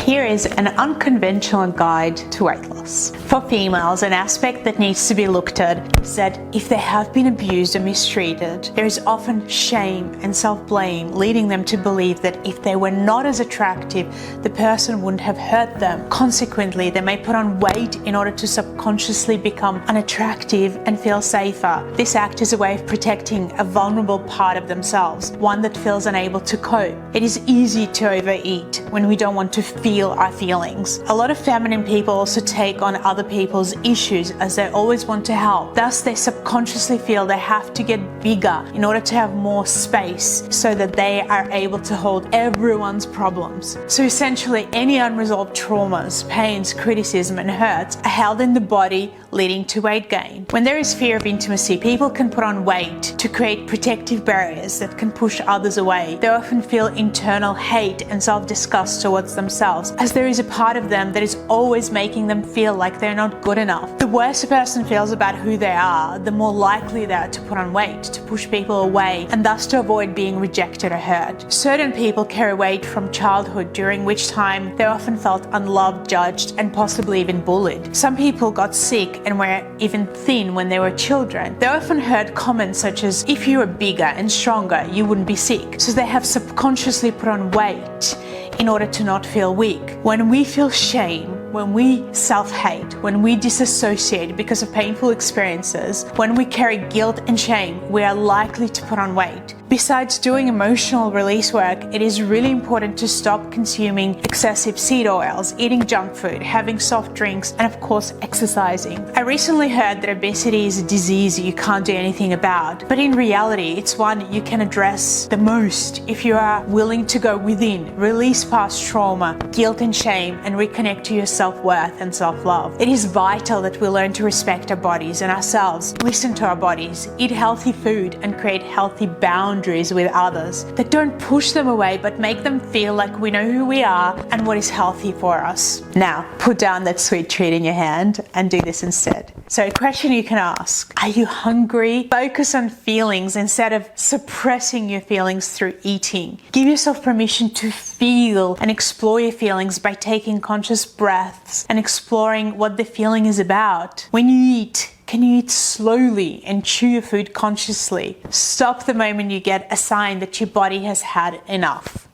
Here is an unconventional guide to weight loss. For females, an aspect that needs to be looked at is that if they have been abused or mistreated, there is often shame and self-blame, leading them to believe that if they were not as attractive, the person wouldn't have hurt them. Consequently, they may put on weight in order to subconsciously become unattractive and feel safer. This acts as a way of protecting a vulnerable part of themselves, one that feels unable to cope. It is easy to overeat when we don't want to feel our feelings. A lot of feminine people also take on other people's issues as they always want to help. Thus, they subconsciously feel they have to get bigger in order to have more space so that they are able to hold everyone's problems. So essentially, any unresolved traumas, pains, criticism, and hurts are held in the body, leading to weight gain. When there is fear of intimacy, people can put on weight to create protective barriers that can push others away. They often feel internal hate and self-disgust towards themselves, as there is a part of them that is always making them feel like they're not good enough. The worse a person feels about who they are, the more likely they are to put on weight, to push people away, and thus to avoid being rejected or hurt. Certain people carry weight from childhood, during which time they often felt unloved, judged, and possibly even bullied. Some people got sick and were even thin when they were children. They often heard comments such as, if you were bigger and stronger, you wouldn't be sick. So they have subconsciously put on weight in order to not feel weak. When we feel shame, when we self-hate, when we disassociate because of painful experiences, when we carry guilt and shame, we are likely to put on weight. Besides doing emotional release work, it is really important to stop consuming excessive seed oils, eating junk food, having soft drinks, and of course, exercising. I recently heard that obesity is a disease you can't do anything about, but in reality, it's one you can address the most if you are willing to go within, release past trauma, guilt and shame, and reconnect to your self-worth and self-love. It is vital that we learn to respect our bodies and ourselves, listen to our bodies, eat healthy food, and create healthy boundaries with others that don't push them away but make them feel like we know who we are and what is healthy for us. Now, put down that sweet treat in your hand and do this instead. So a question you can ask: are you hungry? Focus on feelings instead of suppressing your feelings through eating. Give yourself permission to feel and explore your feelings by taking conscious breaths and exploring what the feeling is about. When you eat, can you eat slowly and chew your food consciously? Stop the moment you get a sign that your body has had enough.